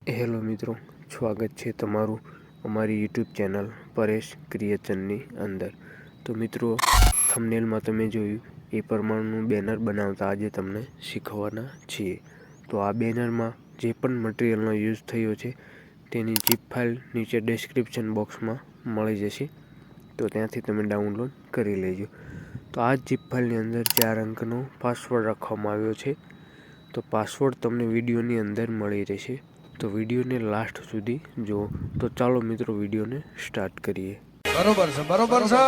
Hello મિત્રો, સ્વાગત છે તમારું અમારી યુટ્યુબ ચેનલ પરેશ ક્રિએશનની અંદર. તો મિત્રો, થંબનેલમાં તમે જોયું એ પ્રમાણનું બેનર બનાવતા આજે તમને શીખવવાના છીએ. તો આ બેનરમાં જે પણ મટીરિયલનો યુઝ થયો છે તેની જીપ ફાઇલ નીચે ડિસ્ક્રિપ્શન બોક્સમાં મળી જશે, તો ત્યાંથી તમે ડાઉનલોડ કરી લેજો. તો આ જીપ ફાઇલની અંદર 4 અંકનો પાસવર્ડ રાખવામાં આવ્યો છે. તો પાસવર્ડ તમને વિડીયોની અંદર મળી રહેશે. તો વિડીયોને લાસ્ટ સુધી જુઓ. તો ચાલો મિત્રો, વિડીયોને સ્ટાર્ટ કરીએ. બરોબર છે, બરોબર છે.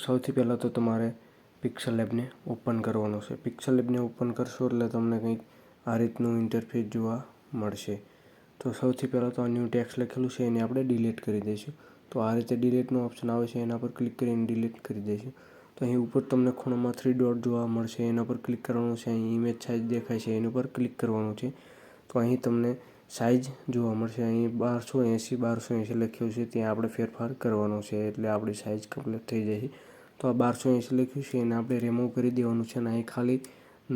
સૌથી પહેલાં તો તમારે પિક્સલ લેબને ઓપન કરવાનો છે. પિક્સલ લેબને ઓપન કરશો એટલે તમને કંઈક આ રીતનું ઇન્ટરફેસ જોવા મળશે. તો સૌથી પહેલાં તો આ ન્યૂ ટેક્સ્ટ લખેલું છે એને આપણે ડિલીટ કરી દઈશું. તો આ રીતે ડિલીટનો ઓપ્શન આવે છે, એના પર ક્લિક કરીને ડિલીટ કરી દઈશું. તો અહીં ઉપર તમને ખૂણામાં 3 ડોટ જોવા મળશે, એના પર ક્લિક કરવાનું છે. અહીં ઇમેજ સાઇઝ દેખાય છે, એના પર ક્લિક કરવાનું છે. તો અહીં તમને સાઇઝ જોવા મળશે. અહીં 1280 લખ્યું છે, ત્યાં આપણે ફેરફાર કરવાનો છે એટલે આપણી સાઇઝ કમ્પ્લીટ થઈ જશે. તો આ 1280 લખ્યું છે એને આપણે રિમૂવ કરી દેવાનું છે અને અહીં ખાલી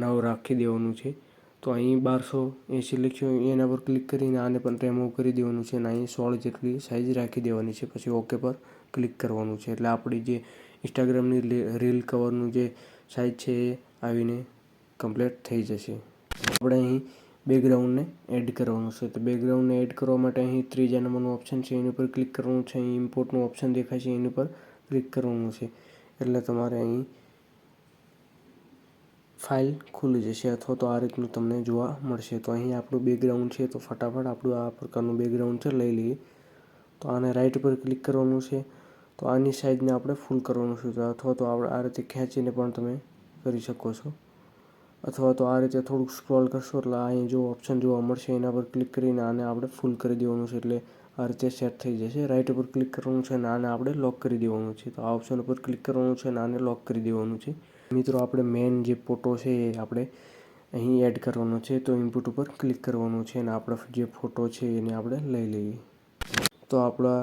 9 રાખી દેવાનું છે. તો અહીં 1280 લખ્યું એના પર ક્લિક કરીને આને પણ રિમૂવ કરી દેવાનું છે અને અહીં 16 જેટલી સાઇઝ રાખી દેવાની છે. પછી ઓકે પર ક્લિક કરવાનું છે એટલે આપણી જે ઇન્સ્ટાગ્રામની રીલ કવરનું જે સાઇઝ છે એ આવીને કમ્પ્લીટ થઈ જશે. આપણે અહીં બેકગ્રાઉન્ડને એડ કરવાનું છે. તો બેકગ્રાઉન્ડને એડ કરવા માટે અહીં 3જા નંબરનું ઓપ્શન છે એની ઉપર ક્લિક કરવાનું છે. અહીં ઇમ્પોર્ટનું ઓપ્શન દેખાય છે એની પર ક્લિક કરવાનું છે એટલે તમારે અહીં ફાઇલ ખુલી જશે અથવા તો આ રીતનું તમને જોવા મળશે. તો અહીં આપણું બેકગ્રાઉન્ડ છે, તો ફટાફટ આપણું આ પ્રકારનું બેકગ્રાઉન્ડ છે લઈ લઈએ. તો આને રાઈટ પર ક્લિક કરવાનું છે. તો આની સાઇઝને આપણે ફૂલ કરવાનું છે, અથવા તો આપણે આ રીતે ખેંચીને પણ તમે કરી શકો છો, અથવા તો આ રીતે થોડુંક સ્ક્રોલ કરશો એટલે અહીં જો ઓપ્શન જોવા મળશે એના પર ક્લિક કરીને આને આપણે ફૂલ કરી દેવાનું છે એટલે આ રીતે સેટ થઈ જશે. રાઈટ ઉપર ક્લિક કરવાનું છે અને આને આપણે લોક કરી દેવાનું છે. તો આ ઓપ્શન ઉપર ક્લિક કરવાનું છે અને આને લોક કરી દેવાનું છે. મિત્રો, આપણે મેઇન જે ફોટો છે એ આપણે અહીં એડ કરવાનો છે. તો ઇનપુટ ઉપર ક્લિક કરવાનું છે અને આપણો જે ફોટો છે એને આપણે લઈ લઈએ. તો આપણા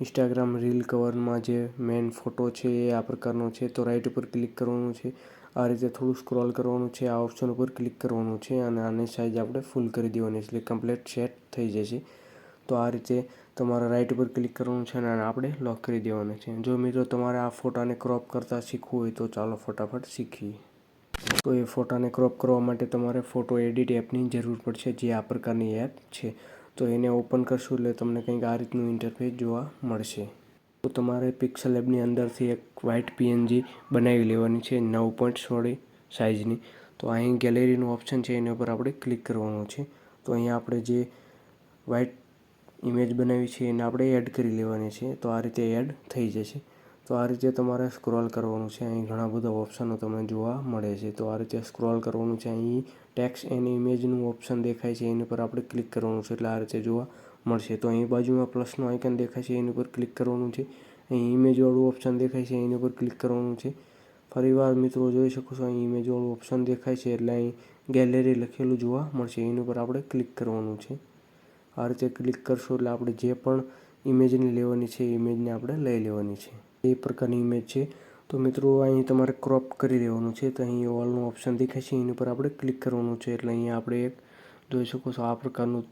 ઇન્સ્ટાગ્રામ રીલ કવરમાં જે મેઇન ફોટો છે એ આ પ્રકારનો છે. તો રાઈટ ઉપર ક્લિક કરવાનું છે, આ રીતે થોડું સ્ક્રોલ કરવાનું છે, આ ઓપ્શન ઉપર ક્લિક કરવાનું છે અને આની સાઇઝ આપણે ફૂલ કરી દેવાની છે એટલે કમ્પ્લીટ સેટ થઈ જશે. તો આ રીતે તમારે રાઈટ ઉપર ક્લિક કરવાનું છે અને આને આપણે લોક કરી દેવાનું છે. જો મિત્રો તમારે આ ફોટાને ક્રોપ કરતાં શીખવું હોય તો ચાલો ફટાફટ શીખીએ. તો એ ફોટાને ક્રોપ કરવા માટે તમારે ફોટો એડિટ એપની જરૂર પડશે, જે આ પ્રકારની એપ છે. તો એને ઓપન કરશું એટલે તમને કંઈક આ રીતનું ઇન્ટરફેસ જોવા મળશે. તો તમારે પિક્સલ લેબની અંદરથી એક વ્હાઇટ PNG બનાવી લેવાની છે 9.16 સાઇઝની. તો અહીં ગેલેરીનું ઓપ્શન છે એના ઉપર આપણે ક્લિક કરવાનું છે. તો અહીંયા આપણે જે વ્હાઇટ ઇમેજ બનાવી છે એને આપણે એડ કરી લેવાની છે. તો આ રીતે એડ થઈ જશે. તો આ રીતે તમારે સ્ક્રોલ કરવાનું છે. અહીં ઘણા બધા ઓપ્શનો તમને જોવા મળે છે. તો આ રીતે સ્ક્રોલ કરવાનું છે. અહીં ટેક્સ્ટ એન્ડ ઇમેજનું ઓપ્શન દેખાય છે એની પર આપણે ક્લિક કરવાનું છે એટલે આ રીતે જોવા મળશે. તો અહીં બાજુમાં પ્લસનું આઇકન દેખાય છે એની પર ક્લિક કરવાનું છે. અહીં ઇમેજવાળું ઓપ્શન દેખાય છે એની પર ક્લિક કરવાનું છે. ફરીવાર મિત્રો જોઈ શકો છો અહીં ઇમેજવાળું ઓપ્શન દેખાય છે એટલે અહીં ગેલેરી લખેલું જોવા મળશે, એની ઉપર આપણે ક્લિક કરવાનું છે. આ રીતે ક્લિક કરશો એટલે આપણે જે પણ ઇમેજને લેવાની છે એ ઇમેજને આપણે લઈ લેવાની છે. એ પ્રકારની ઇમેજ છે. તો મિત્રો, અહીં તમારે ક્રોપ કરી દેવાનું છે. તો અહીં ઓલનું ઓપ્શન દેખાય છે એની ઉપર આપણે ક્લિક કરવાનું છે એટલે અહીંયા આપણે એક જોઈ શકો છો આ પ્રકારનું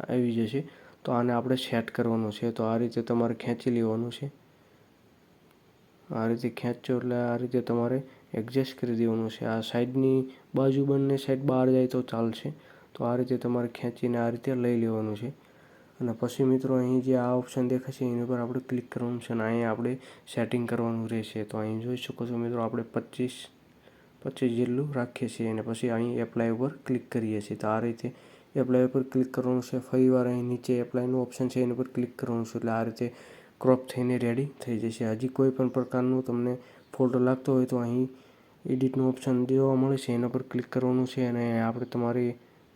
આવી જશે. તો આને આપણે સેટ કરવાનું છે. તો આ રીતે તમારે ખેંચી લેવાનું છે. આ રીતે ખેંચો એટલે આ રીતે તમારે એડજસ્ટ કરી દેવાનું છે. આ સાઈડની બાજુ બંને સાઈડ બહાર જાય તો ચાલશે. તો આ રીતે તમારે ખેંચીને આ રીતે લઈ લેવાનું છે અને પછી મિત્રો અહીં જે આ ઓપ્શન દેખાય છે એની પર આપણે ક્લિક કરવાનું છે અને અહીં આપણે સેટિંગ કરવાનું રહેશે. તો અહીં જોઈ શકો છો મિત્રો, આપણે 25 જેટલું રાખીએ છીએ અને પછી અહીં એપ્લાય ઉપર ક્લિક કરીએ છીએ. તો આ રીતે એપ્લાય ઉપર ક્લિક કરવાનું છે. ફરીવાર અહીં નીચે એપ્લાયનું ઓપ્શન છે એની પર ક્લિક કરવાનું છે એટલે આ રીતે ક્રોપ થઈને રેડી થઈ જશે. હજી કોઈ પણ પ્રકારનું તમને ફોટો લાગતો હોય તો અહીં એડિટનું ઓપ્શન જોવા મળે છે એના પર ક્લિક કરવાનું છે અને આપણે તમારે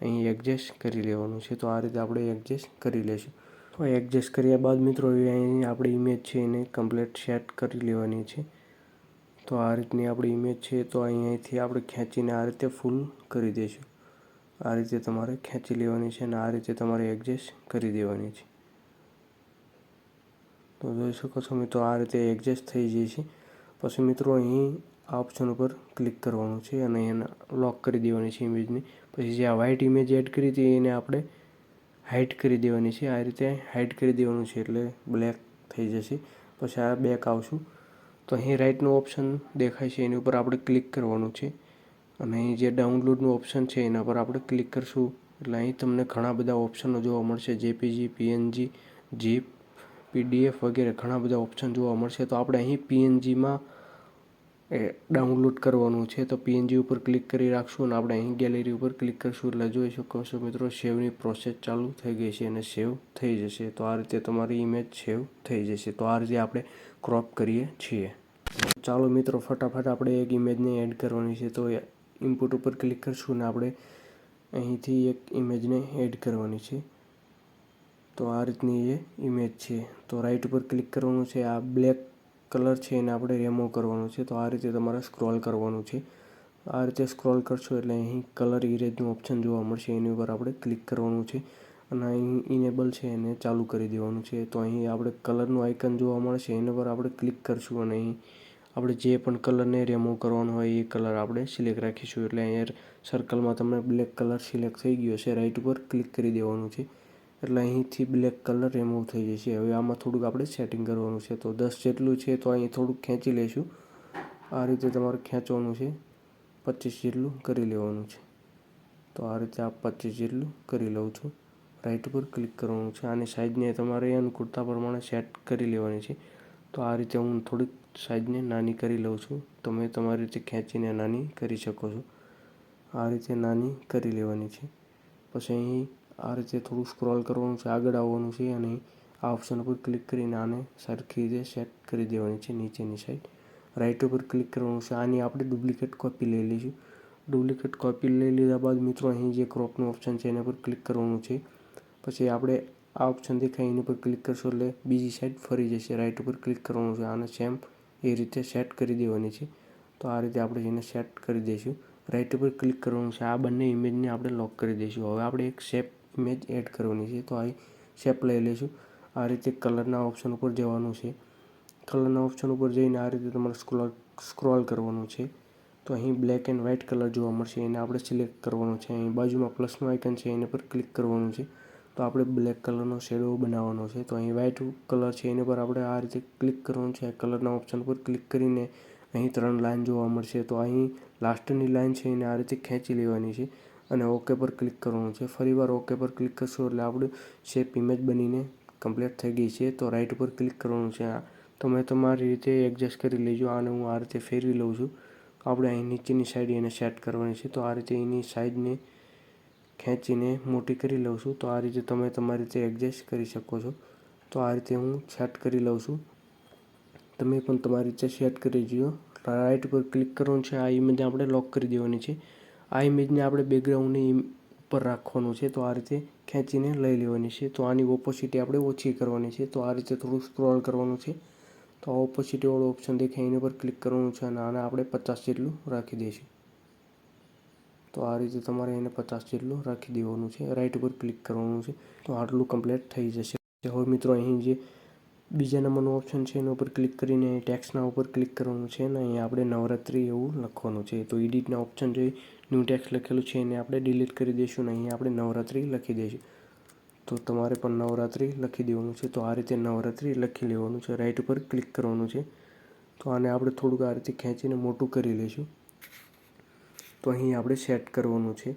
અહીં એડજસ્ટ કરી લેવાનું છે. તો આ રીતે આપણે એડજસ્ટ કરી લઈશું. તો એડજસ્ટ કર્યા બાદ મિત્રો અહીં આપણી ઇમેજ છે એને કમ્પ્લીટ સેટ કરી લેવાની છે. તો આ રીતની આપણી ઇમેજ છે. તો અહીંયાથી આપણે ખેંચીને આ રીતે ફૂલ કરી દઈશું. આ રીતે તમારે ખેંચી લેવાની છે અને આ રીતે તમારે એડજસ્ટ કરી દેવાની છે. તો જોઈ શકો છો મિત્રો, આ રીતે એડજસ્ટ થઈ જાય છે. પછી મિત્રો અહીં આ ઓપ્શન ઉપર ક્લિક કરવાનું છે અને એને લોક કરી દેવાની છે ઇમેજની. પછી જે આ વ્હાઇટ ઇમેજ એડ કરી હતી એને આપણે હાઇડ કરી દેવાની છે. આ રીતે હાઇડ કરી દેવાનું છે એટલે બ્લેક થઈ જશે. પછી આ બેક આવશું તો અહીં રાઇટનું ઓપ્શન દેખાય છે એની ઉપર આપણે ક્લિક કરવાનું છે અને અહીં જે ડાઉનલોડનું ઓપ્શન છે એના પર આપણે ક્લિક કરશું એટલે અહીં તમને ઘણા બધા ઓપ્શનો જોવા મળશે. જેપીજી, પીએનજી, જીપ, પીડીએફ વગેરે ઘણા બધા ઓપ્શન જોવા મળશે. તો આપણે અહીં પીએનજીમાં ડાઉનલોડ કરવાનું છે તો પીએનજી ઉપર ક્લિક કરી રાખશું અને આપણે અહીં ગેલેરી ઉપર ક્લિક કરશું એટલે જોઈ શકો છો મિત્રો સેવની પ્રોસેસ ચાલુ થઈ ગઈ છે અને સેવ થઈ જશે. તો આ રીતે તમારી ઇમેજ સેવ થઈ જશે. તો આ રીતે આપણે ક્રોપ કરીએ છીએ. ચાલો મિત્રો ફટાફટ આપણે એક ઇમેજને એડ કરવાની છે. તો ઇનપુટ ઉપર ક્લિક કરશું અને આપણે અહીંથી એક ઇમેજને એડ કરવાની છે. તો આ રીતની એ ઇમેજ છે. તો રાઈટ ઉપર ક્લિક કરવાનું છે. આ બ્લેક કલર છે એને આપણે રિમૂવ કરવાનું છે. તો આ રીતે તમારે સ્ક્રોલ કરવાનું છે. આ રીતે સ્ક્રોલ કરશો એટલે અહીં કલર ઇરેજનું ઓપ્શન જોવા મળશે એની ઉપર આપણે ક્લિક કરવાનું છે અને અહીં ઇનેબલ છે એને ચાલુ કરી દેવાનું છે. તો અહીં આપણે કલરનું આઇકન જોવા મળશે એના પર આપણે ક્લિક કરશું અને અહીં આપણે જે પણ કલરને રિમૂવ કરવાનો હોય એ કલર આપણે સિલેક્ટ રાખીશું. એટલે અહીંયા સર્કલમાં તમને બ્લેક કલર સિલેક્ટ થઈ ગયો છે. રાઈટ ઉપર ક્લિક કરી દેવાનું છે એટલે અહીંથી બ્લેક કલર રિમૂવ થઈ જશે. હવે આમાં થોડુંક આપણે સેટિંગ કરવાનું છે. તો 10 જેટલું છે તો અહીં થોડુંક ખેંચી લઈશું. આ રીતે તમારે ખેંચવાનું છે. 25 જેટલું કરી લેવાનું છે. તો આ રીતે આપ 25 જેટલું કરી લઉં છું. રાઈટ ઉપર ક્લિક કરવાનું છે. આની સાઇઝને તમારે અનુકૂળતા પ્રમાણે સેટ કરી લેવાની છે. તો આ રીતે હું થોડીક સાઇઝને નાની કરી લઉં છું. તમે તમારી રીતે ખેંચીને નાની કરી શકો છો. આ રીતે નાની કરી લેવાની છે. પછી અહીં આ રીતે થોડું સ્ક્રોલ કરવાનું છે, આગળ આવવાનું છે અને આ ઓપ્શન ઉપર ક્લિક કરીને આને સરખી રીતે સેટ કરી દેવાની છે નીચેની સાઈડ. રાઈટ ઉપર ક્લિક કરવાનું છે. આની આપણે ડુપ્લિકેટ કોપી લઈ લઈશું. ડુપ્લિકેટ કોપી લઈ લીધા બાદ મિત્રો અહીં જે ક્રોપનું ઓપ્શન છે એના પર ક્લિક કરવાનું છે. પછી આપણે આ ઓપ્શન દેખાય એની પર ક્લિક કરશો એટલે બીજી સાઈડ ફરી જશે. રાઈટ ઉપર ક્લિક કરવાનું છે. આને સેમ એ રીતે સેટ કરી દેવાની છે. તો આ રીતે આપણે એને સેટ કરી દઈશું. રાઈટ ઉપર ક્લિક કરવાનું છે. આ બંને ઇમેજને આપણે લોક કરી દઈશું. હવે આપણે એક શેપ ઇમેજ એડ કરવાની છે. તો અહીં શેપ લઈ લઈશું. આ રીતે કલરના ઓપ્શન ઉપર જવાનું છે. કલરના ઓપ્શન ઉપર જઈને આ રીતે તમારે સ્ક્રોલ કરવાનું છે. તો અહીં બ્લેક એન્ડ વ્હાઇટ કલર જોવા મળશે એને આપણે સિલેક્ટ કરવાનો છે. અહીં બાજુમાં પ્લસનું આઇકન છે એના પર ક્લિક કરવાનું છે. તો આપણે બ્લેક કલરનો શેડો બનાવવાનો છે. તો અહીં વ્હાઇટ કલર છે એના પર આપણે આ રીતે ક્લિક કરવાનું છે. કલરના ઓપ્શન પર ક્લિક કરીને અહીં 3 લાઈન જોવા મળશે. તો અહીં લાસ્ટની લાઈન છે એને આ રીતે ખેંચી લેવાની છે અને ઓકે પર ક્લિક કરવાનું છે. ફરીવાર ઓકે પર ક્લિક કરશો એટલે આપણું શેપ ઇમેજ બનીને કમ્પ્લીટ થઈ ગઈ છે. તો રાઈટ ઉપર ક્લિક કરવાનું છે. તમે તમારી રીતે એડજસ્ટ કરી લેજો. આને હું આ રીતે ફેરવી લઉં છું. આપણે અહીં નીચેની સાઈડ એને સેટ કરવાની છે. તો આ રીતે એની સાઈડને ખેંચીને મોટી કરી લઉં છું. તો આ રીતે તમે તમારી રીતે એડજસ્ટ કરી શકો છો. તો આ રીતે હું સેટ કરી લઉં છું. તમે પણ તમારી રીતે સેટ કરી જુઓ. રાઈટ ઉપર ક્લિક કરવાનું છે. આ ઇમેજને આપણે લોક કરી દેવાની છે. આ ઇમેજને આપણે બેકગ્રાઉન્ડની ઉપર રાખવાનું છે. તો આ રીતે ખેંચીને લઈ લેવાની છે. તો આની ઓપોસિટી આપણે ઓછી કરવાની છે. તો આ રીતે થોડું સ્ક્રોલ કરવાનું છે. તો આ ઓપોસિટીવાળો ઓપ્શન દેખાય એના પર ક્લિક કરવાનું છે અને આને આપણે 50 જેટલું રાખી દઈશું. તો આ રીતે તમારે એને 50 જેટલું રાખી દેવાનું છે. રાઈટ ઉપર ક્લિક કરવાનું છે. તો આટલું કમ્પ્લીટ થઈ જશે. હવે મિત્રો અહીં જે બીજા નંબરનું ઓપ્શન છે એના ઉપર ક્લિક કરીને ટેક્સ્ટના ઉપર ક્લિક કરવાનું છે અને અહીં આપણે નવરાત્રિ એવું લખવાનું છે. તો એડિટના ઓપ્શન જે ન્યૂ ટેક્સ્ટ લખેલું છે એને આપણે ડિલીટ કરી દઈશું અને અહીં આપણે નવરાત્રિ લખી દઈશું. તો તમારે પણ નવરાત્રિ લખી દેવાનું છે. તો આ રીતે નવરાત્રિ લખી લેવાનું છે. રાઈટ ઉપર ક્લિક કરવાનું છે. તો આને આપણે થોડુંક આ રીતે ખેંચીને મોટું કરી લઈશું. તો અહીં આપણે સેટ કરવાનું છે.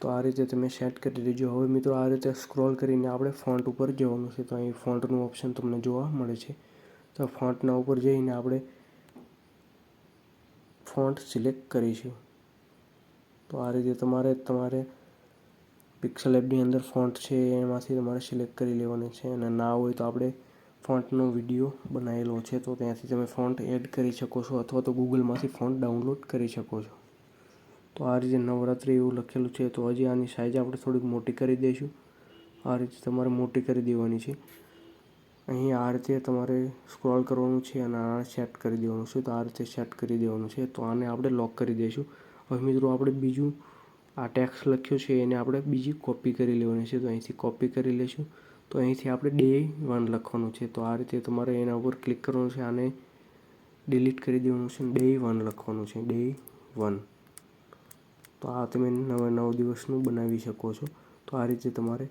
તો આ રીતે તમે સેટ કરી દેજો. હવે મિત્રો આ રીતે સ્ક્રોલ કરીને આપણે ફોન્ટ ઉપર જવાનું છે. તો અહીં ફોન્ટનું ઓપ્શન તમને જોવા મળે છે. તો ફોન્ટના ઉપર જઈને આપણે ફોન્ટ સિલેક્ટ કરીશું. તો આ રીતે તમારે પિક્સલ એપની અંદર ફોન્ટ છે એમાંથી તમારે સિલેક્ટ કરી લેવાનું છે અને ના હોય તો આપણે ફોન્ટનો વિડીયો બનાવેલો છે તો ત્યાંથી તમે ફોન્ટ એડ કરી શકો છો અથવા તો ગૂગલમાંથી ફોન્ટ ડાઉનલોડ કરી શકો છો. તો આ રીતે નવરાત્રિ એવું લખેલું છે. તો હજી આની સાઈઝ આપણે થોડીક મોટી કરી દઈશું. આ રીતે તમારે મોટી કરી દેવાની છે. અહીં આ રીતે તમારે સ્ક્રોલ કરવાનું છે અને આ સેટ કરી દેવાનું છે. તો આ રીતે સેટ કરી દેવાનું છે. તો આને આપણે લોક કરી દઈશું. હવે મિત્રો આપણે બીજું આ ટેક્સ્ટ લખ્યું છે એને આપણે બીજી કોપી કરી લેવાની છે. તો અહીંથી કોપી કરી લઈશું. તો અહીંથી આપણે day 1 લખવાનું છે. તો આ રીતે તમારે એના ઉપર ક્લિક કરવાનું છે. આને ડિલીટ કરી દેવાનું છે. Day 1 લખવાનું છે, Day 1. તો આ તમે 9 દિવસનું બનાવી શકો છો. તો આ રીતે તમારે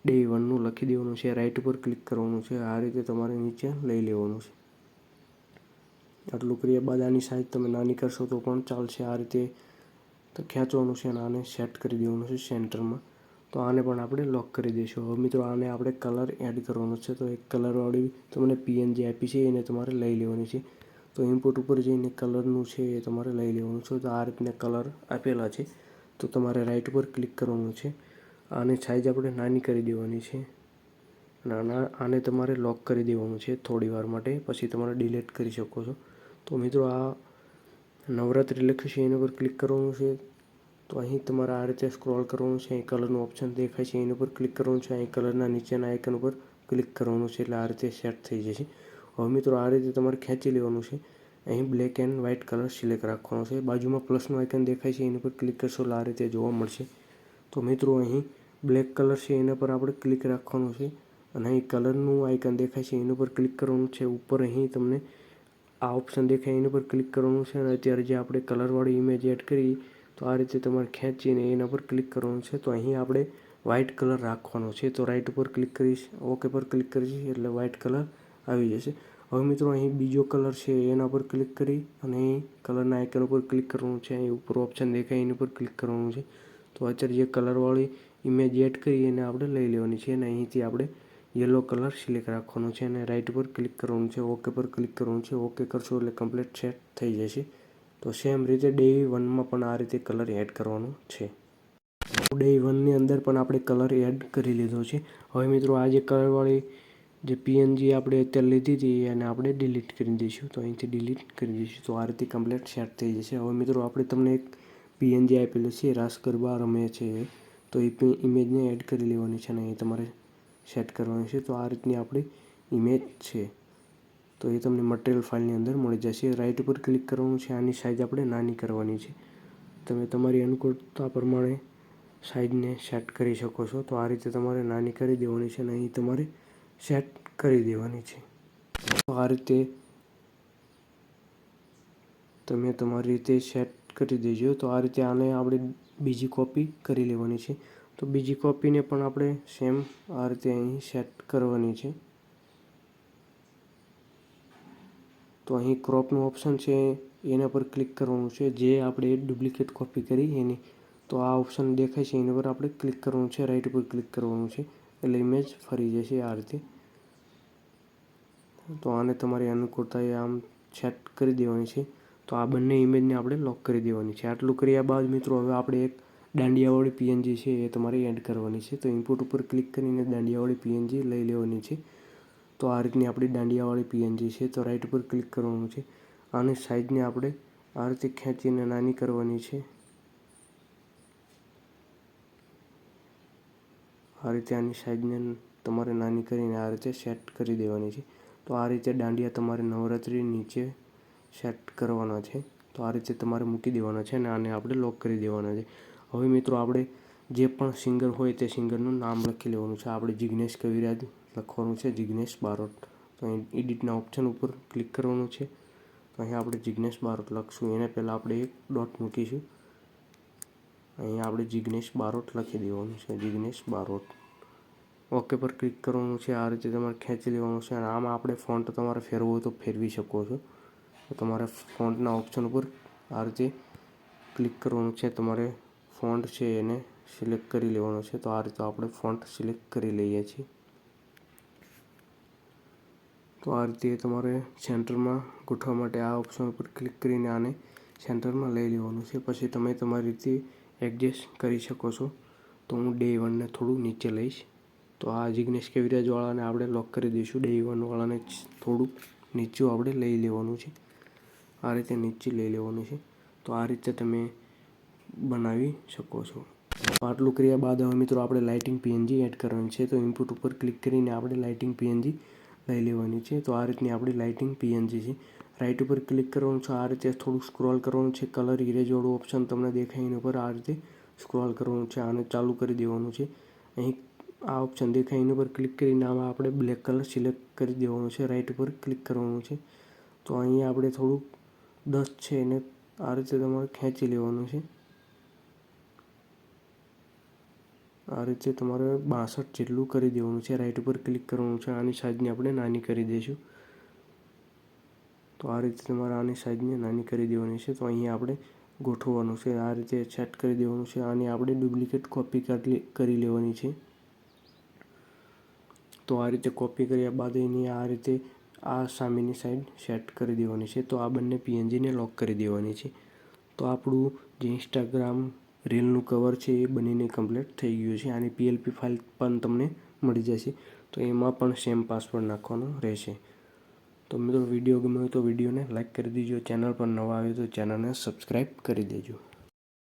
Day 1નું લખી દેવાનું છે. રાઇટ ઉપર ક્લિક કરવાનું છે. આ રીતે તમારે નીચે લઈ લેવાનું છે. આટલું કર્યા બાદ આની સાઈઝ તમે નાની કરશો તો પણ ચાલશે. આ રીતે તો ખેંચવાનું છે અને આને સેટ કરી દેવાનું છે સેન્ટરમાં. તો આને પણ આપણે લોક કરી દઈશું. હવે મિત્રો આને આપણે કલર એડ કરવાનો છે. તો એક કલરવાળી તમને PNG આપી છે એને તમારે લઈ લેવાની છે. તો ઇનપુટ ઉપર જઈને કલરનું છે એ તમારે લઈ લેવાનું છે. તો આ રીતના કલર આપેલા છે. તો તમારે રાઇટ ઉપર ક્લિક કરવાનું છે. આને સાઈઝ આપણે નાની કરી દેવાની છે. આને તમારે લોક કરી દેવાનું છે થોડી વાર માટે, પછી તમારે ડિલીટ કરી શકો છો. તો મિત્રો આ નવરાત્રિ લખ્યું છે એના પર ક્લિક કરવાનું છે. તો અહીં તમારે આ રીતે સ્ક્રોલ કરવાનું છે. અહીં કલરનું ઓપ્શન દેખાય છે એના પર ક્લિક કરવાનું છે. અહીં કલરના નીચેના આઇકન ઉપર ક્લિક કરવાનું છે એટલે આ રીતે સેટ થઈ જશે. હવે મિત્રો આ રીતે તમારે ખેંચી લેવાનું છે. અહીં black and white colour select રાખવાનો છે. બાજુમાં પ્લસનું આઇકન દેખાય છે એના પર ક્લિક કરશો એટલે આ રીતે જોવા મળશે. તો મિત્રો અહીં બ્લેક કલર છે એના પર આપણે ક્લિક રાખવાનું છે અને અહીં કલરનું આઇકન દેખાય છે એના પર ક્લિક કરવાનું છે. ઉપર અહીં તમને આ ઓપ્શન દેખાય એના પર ક્લિક કરવાનું છે અને અત્યારે જે આપણે કલરવાળી ઇમેજ એડ કરી તો આ રીતે તમારે ખેંચીને એના પર ક્લિક કરવાનું છે. તો અહીં આપણે વ્હાઇટ કલર રાખવાનો છે. તો રાઇટ ઉપર ક્લિક કરીશ, ઓકે પર ક્લિક કરીશ એટલે વ્હાઇટ કલર આવી જશે. હવે મિત્રો અહીં બીજો કલર છે એના પર ક્લિક કરી અને અહીં કલરના આઇકન ઉપર ક્લિક કરવાનું છે. અહીં ઉપર ઓપ્શન દેખાય એના પર ક્લિક કરવાનું છે. તો અત્યારે જે કલરવાળી ઇમેજ એડ કરી એને આપણે લઈ લેવાની છે અને અહીંથી આપણે યલો કલર સિલેક્ટ રાખવાનો છે અને રાઇટ ઉપર ક્લિક કરવાનું છે, ઓકે પર ક્લિક કરવાનું છે. ઓકે કરશો એટલે કમ્પ્લીટ સેટ થઈ જશે. તો સેમ રીતે Day 1માં પણ આ રીતે કલર એડ કરવાનો છે. Day 1ની અંદર પણ આપણે કલર એડ કરી લીધો છે. હવે મિત્રો આ જે કલરવાળી જે PNG આપણે અત્યારે લીધી હતી એને આપણે ડિલીટ કરી દઈશું. તો અહીંથી ડિલીટ કરી દઈશું. તો આ રીતે કમ્પ્લીટ સેટ થઈ જશે. હવે મિત્રો આપણે તમને એક PNG આપેલું છે, રાસ ગરબા રમે છે, તો એ ઇમેજને એડ કરી લેવાની છે અને અહીં તમારે સેટ કરવાની છે. તો આ રીતની આપણી ઇમેજ છે. તો એ તમને મટીરિયલ ફાઇલની અંદર મળી જશે. રાઇટ ઉપર ક્લિક કરવાનું છે. આની સાઇઝ આપણે નાની કરવાની છે. તમે તમારી અનુકૂળતા પ્રમાણે સાઇઝને સેટ કરી શકો છો. તો આ રીતે તમારે નાની કરી દેવાની છે અને અહીં તમારે સેટ કરી દેવાની છે. તો આ રીતે તમે તમારી રીતે સેટ કરી દેજો. તો આ રીતે આને આપણે બીજી કોપી કરી લેવાની છે. તો બીજી કોપીને પણ આપણે સેમ આ રીતે અહીં સેટ કરવાની છે. તો અહીં ક્રોપનું ઓપ્શન છે એના પર ક્લિક કરવાનું છે. જે આપણે ડુપ્લિકેટ કોપી કરી એની, તો આ ઓપ્શન દેખાય છે એના પર આપણે ક્લિક કરવાનું છે. રાઇટ ઉપર ક્લિક કરવાનું છે એટલે ઇમેજ ફરી જશે આ રીતે. તો આને તમારી અનુકૂળતાએ આમ સેટ કરી દેવાની છે. તો આ બંને ઇમેજને આપણે લોક કરી દેવાની છે. આટલું કર્યા બાદ મિત્રો હવે આપણે એક દાંડિયાવાળી PNG છે એ તમારે એડ કરવાની છે. તો ઇનપુટ ઉપર ક્લિક કરીને દાંડિયાવાળી PNG લઈ લેવાની છે. તો આ રીતની આપણી દાંડિયાવાળી PNG છે. તો રાઇટ ઉપર ક્લિક કરવાનું છે. આની સાઇઝને આપણે આ રીતે ખેંચીને નાની કરવાની છે. આ રીતે આની સાઇઝને તમારે નાની કરીને આ રીતે સેટ કરી દેવાની છે. તો આ રીતે દાંડિયા તમારે નવરાત્રિ નીચે સેટ કરવાના છે. તો આ રીતે તમારે મૂકી દેવાના છે અને આને આપણે લોક કરી દેવાના છે. હવે મિત્રો આપણે જે પણ સિંગર હોય તે સિંગરનું નામ લખી લેવાનું છે. આપણે જિગ્નેશ કવિરાજ લખવાનું છે, જિગ્નેશ બારોટ. તો અહીં એડિટના ઓપ્શન ઉપર ક્લિક કરવાનું છે. તો અહીં આપણે જિગ્નેશ બારોટ લખશું. એને પહેલાં આપણે એક ડોટ મૂકીશું. અહીંયા આપણે જિગ્નેશ બારોટ લખી દેવાનું છે, જિગ્નેશ બારોટ. ઓકે પર ક્લિક કરવાનું છે. આ રીતે તમારે ખેંચી લેવાનું છે અને આમાં આપણે ફોન્ટ તમારે ફેરવો હોય તો ફેરવી શકો છો. તો તમારે ફોન્ટના ઓપ્શન ઉપર આ રીતે ક્લિક કરવાનું છે. તમારે ફોન્ટ છે એને સિલેક્ટ કરી લેવાનો છે. તો આ રીતે આપણે ફોન્ટ સિલેક્ટ કરી લઈએ છીએ. તો આ રીતે તમારે સેન્ટરમાં ગોઠવવા માટે આ ઓપ્શન ઉપર ક્લિક કરીને આને સેન્ટરમાં લઈ લેવાનું છે. પછી તમે તમારી રીતે એડજસ્ટ કરી શકો છો. તો હું Day 1ને થોડું નીચે લઈશ. તો આ જિગ્નેશ કવિરાજવાળાને આપણે લોક કરી દઈશું. Day 1 વાળાને થોડુંક નીચું આપણે લઈ લેવાનું છે. આ રીતે નીચે લઈ લેવાનું છે. તો આ રીતે તમે બનાવી શકો છો. આટલું કર્યા બાદ હવે મિત્રો આપણે લાઇટિંગ PNG એડ કરવાની છે. તો ઇનપુટ ઉપર ક્લિક કરીને આપણે લાઇટિંગ PNG લઈ લેવાની છે. તો આ રીતની આપણી લાઇટિંગ PNG છે. રાઇટ ઉપર ક્લિક કરવાનું છે. આ રીતે થોડું સ્ક્રોલ કરવાનું છે. કલર ઇરેજવાળું ઓપ્શન તમને દેખાય એના પર આ રીતે સ્ક્રોલ કરવાનું છે. આને ચાલુ કરી દેવાનું છે. અહીં આ ઓપ્શન દેખાય એના પર ક્લિક કરીને આમાં આપણે બ્લેક કલર સિલેક્ટ કરી દેવાનું છે. રાઇટ ઉપર ક્લિક કરવાનું છે. તો અહીંયા આપણે થોડુંક 10 છે એને આ રીતે તમારે ખેંચી લેવાનું છે. આ રીતે તમારે 62 જેટલું કરી દેવાનું છે. રાઈટ ઉપર ક્લિક કરવાનું છે. આની સાઈઝને આપણે નાની કરી દઈશું. તો આ રીતે તમારે આની સાઈઝને નાની કરી દેવાની છે. તો અહીંયા આપણે ગોઠવવાનું છે. આ રીતે સેટ કરી દેવાનું છે. આની આપણે ડુપ્લિકેટ કોપી કરી લેવાની છે. તો આ રીતે કોપી કર્યા બાદ એની આ રીતે આ સામેની સાઈડ સેટ કરી દેવાની છે. તો આ બંને પીએનજીને લોક કરી દેવાની છે. તો આપણું જે ઇન્સ્ટાગ્રામ રીલનું કવર છે એ બનીને કમ્પ્લીટ થઈ ગયું છે. આની PLP ફાઇલ પણ તમને મળી જશે. તો એમાં પણ સેમ પાસવર્ડ નાખવાનો રહેશે. તો મિત્રો વિડીયો ગમ્યો હોય તો વિડીયોને લાઈક કરી દેજો. ચેનલ પર નવા આવે તો ચેનલને સબસ્ક્રાઈબ કરી દેજો.